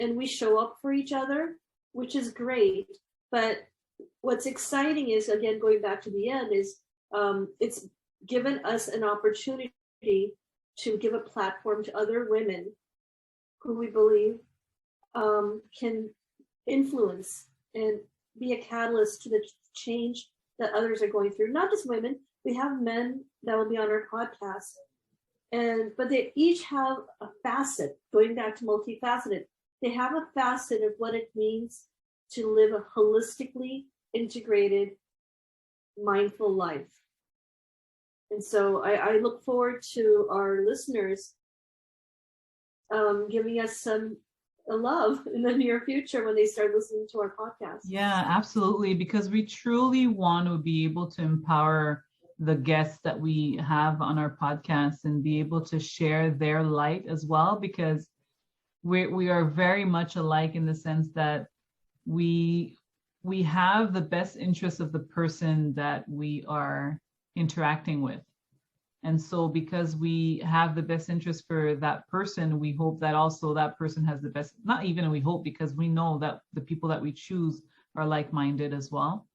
and we show up for each other, which is great. But what's exciting is, again, going back to the end, is it's given us an opportunity to give a platform to other women who we believe can influence and be a catalyst to the change that others are going through. Not just women. We have men that will be on our podcast, but they each have a facet. Going back to multifaceted, they have a facet of what it means to live a holistically integrated, mindful life. And so I look forward to our listeners giving us some love in the near future when they start listening to our podcast. Yeah, absolutely. Because we truly want to be able to empower the guests that we have on our podcast and be able to share their light as well, because we are very much alike in the sense that we have the best interest of the person that we are interacting with. And so because we have the best interest for that person, we hope that also that person has the best, not even we hope, because we know that the people that we choose are like-minded as well.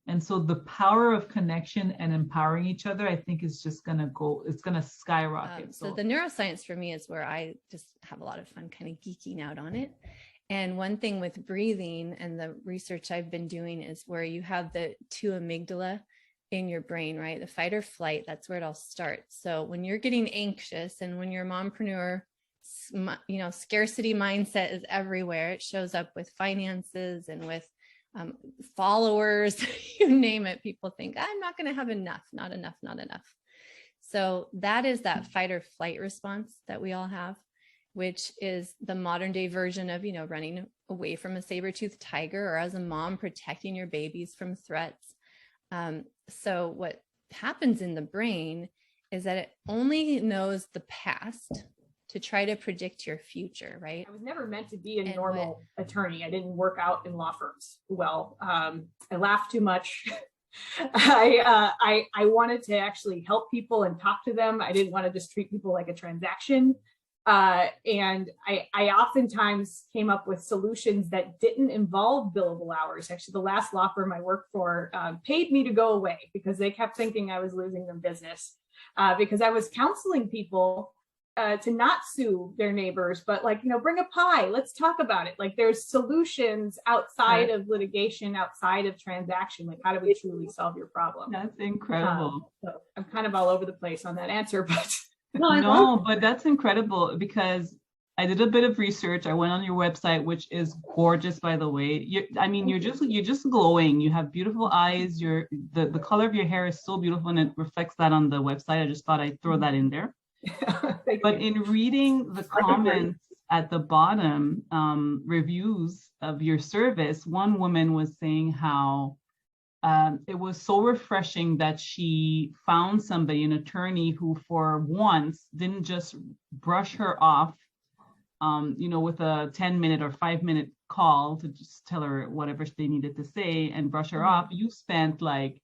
And so the power of connection and empowering each other, I think, is just going to go, it's going to skyrocket. So the neuroscience for me is where I just have a lot of fun kind of geeking out on it. And one thing with breathing and the research I've been doing is where you have the two amygdala in your brain, right? The fight or flight, that's where it all starts. So when you're getting anxious and when you're a mompreneur, you know, scarcity mindset is everywhere. It shows up with finances and with followers, you name it. People think, I'm not going to have enough, not enough, not enough. So that is that fight or flight response that we all have, which is the modern day version of, you know, running away from a saber-toothed tiger, or as a mom, protecting your babies from threats. So what happens in the brain is that it only knows the past to try to predict your future, right? I was never meant to be a normal attorney. I didn't work out in law firms well. I laughed too much. I wanted to actually help people and talk to them. I didn't want to just treat people like a transaction. And I oftentimes came up with solutions that didn't involve billable hours. Actually, the last law firm I worked for paid me to go away because they kept thinking I was losing them business, because I was counseling people to not sue their neighbors, but like, you know, bring a pie, let's talk about it. Like there's solutions outside of litigation, outside of transaction. Like how do we truly solve your problem? That's incredible. So I'm kind of all over the place on that answer, but no, but that's incredible, because I did a bit of research. I went on your website, which is gorgeous, by the way. You're just glowing. You have beautiful eyes. The color of your hair is so beautiful, and it reflects that on the website. I just thought I'd throw that in there. But in reading the comments at the bottom, reviews of your service, one woman was saying how it was so refreshing that she found somebody, an attorney, who for once didn't just brush her off, with a 10-minute or 5-minute call to just tell her whatever they needed to say and brush her off. You spent like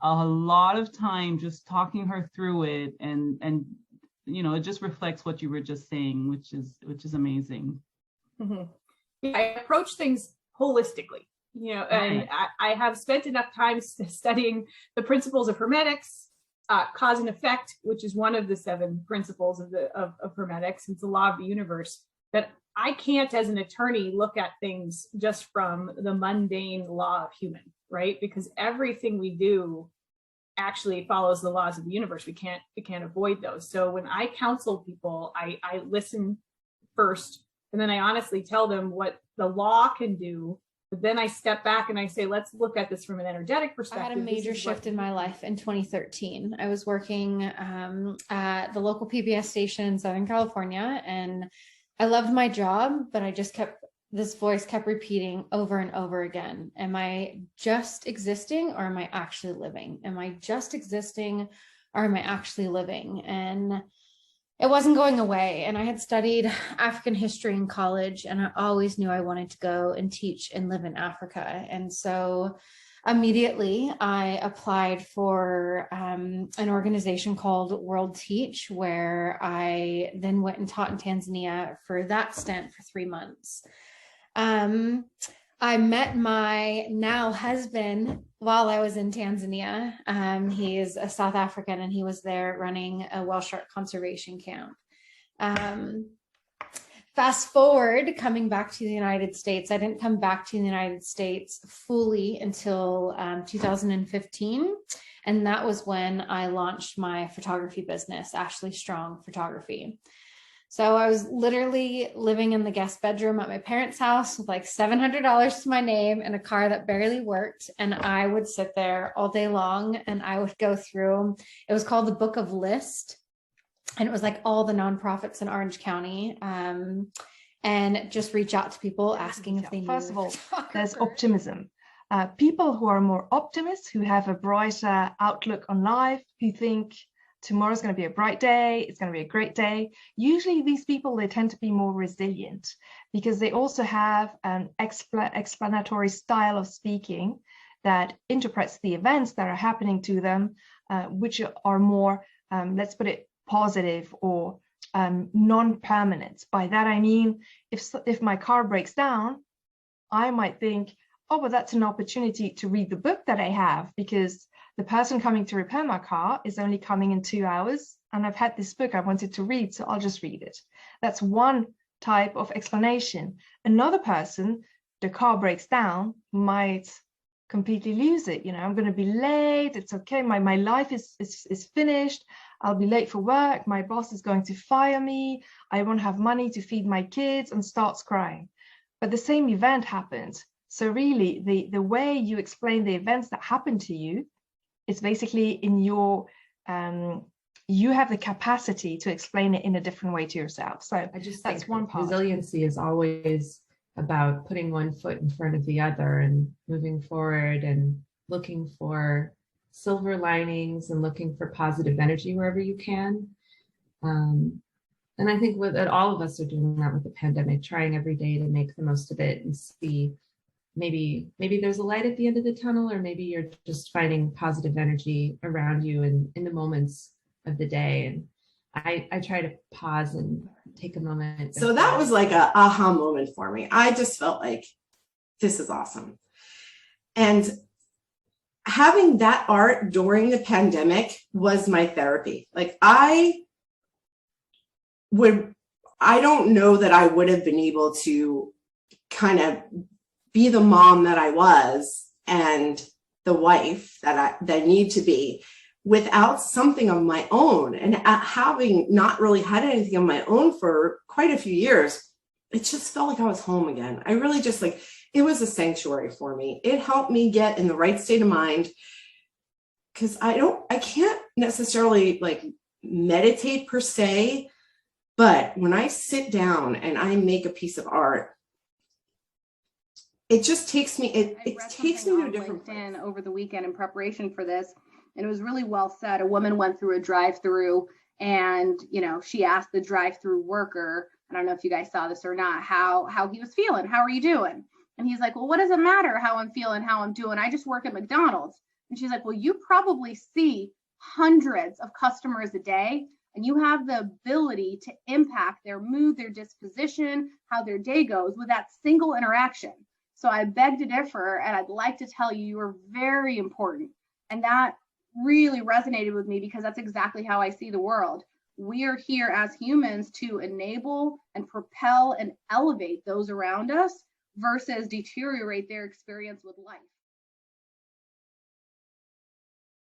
a lot of time just talking her through it, and it just reflects what you were just saying, which is amazing. Mm-hmm. Yeah, I approach things holistically. And I have spent enough time studying the principles of hermetics, cause and effect, which is one of the 7 principles of hermetics. It's the law of the universe, that I can't, as an attorney, look at things just from the mundane law of human, right? Because everything we do actually follows the laws of the universe. We can't avoid those. So when I counsel people, I listen first, and then I honestly tell them what the law can do. But then I step back and I say, let's look at this from an energetic perspective. I had a major shift in my life in 2013. I was working at the local PBS station in Southern California, and I loved my job, but this voice kept repeating over and over again. Am I just existing, or am I actually living? Am I just existing, or am I actually living? And it wasn't going away. And I had studied African history in college, and I always knew I wanted to go and teach and live in Africa. And so immediately I applied for an organization called World Teach, where I then went and taught in Tanzania for that stint for 3 months. I met my now husband while I was in Tanzania. He is a South African, and he was there running a whale shark conservation camp. Fast forward, coming back to the United States, I didn't come back to the United States fully until 2015. And that was when I launched my photography business, Ashley Strong Photography. So I was literally living in the guest bedroom at my parents' house with like $700 to my name and a car that barely worked. And I would sit there all day long and I would go through, it was called the Book of List. And it was like all the nonprofits in Orange County, and just reach out to people asking if they knew. First of all, there's optimism. People who are more optimists, who have a brighter outlook on life, who think tomorrow's going to be a bright day, it's going to be a great day. Usually these people, they tend to be more resilient because they also have an explanatory style of speaking that interprets the events that are happening to them, which are more, let's put it, positive or non-permanent. By that I mean, if my car breaks down, I might think, oh, well, that's an opportunity to read the book that I have, because the person coming to repair my car is only coming in 2 hours, and I've had this book I wanted to read, so I'll just read it. That's one type of explanation. Another person, the car breaks down, might completely lose it. You know, I'm going to be late. It's okay. My life is finished. I'll be late for work. My boss is going to fire me. I won't have money to feed my kids, and starts crying. But the same event happened. So really, the way you explain the events that happen to you is basically in your, you have the capacity to explain it in a different way to yourself. So I just that's think one part. Resiliency is always about putting one foot in front of the other and moving forward and looking for silver linings and looking for positive energy wherever you can. And I think that all of us are doing that with the pandemic, trying every day to make the most of it and see maybe there's a light at the end of the tunnel, or maybe you're just finding positive energy around you and in the moments of the day. And I try to pause and take a moment. So that was like a aha moment for me. I just felt like, this is awesome. And having that art during the pandemic was my therapy. Like I don't know that I would have been able to kind of be the mom that I was and the wife that I need to be without something of my own. And having not really had anything of my own for quite a few years, it just felt like I was home again. I really just like, it was a sanctuary for me. It helped me get in the right state of mind, because I can't necessarily like meditate per se, but when I sit down and I make a piece of art, it just takes me, it takes me to a different place. Over the weekend in preparation for this, and it was really well said. A woman went through a drive-through, and she asked the drive-through worker, I don't know if you guys saw this or not, how he was feeling. How are you doing? And he's like, well, what does it matter how I'm feeling, how I'm doing? I just work at McDonald's. And she's like, well, you probably see hundreds of customers a day, and you have the ability to impact their mood, their disposition, how their day goes with that single interaction. So I beg to differ, and I'd like to tell you, you are very important. And that really resonated with me, because that's exactly how I see the world. We are here as humans to enable and propel and elevate those around us versus deteriorate their experience with life.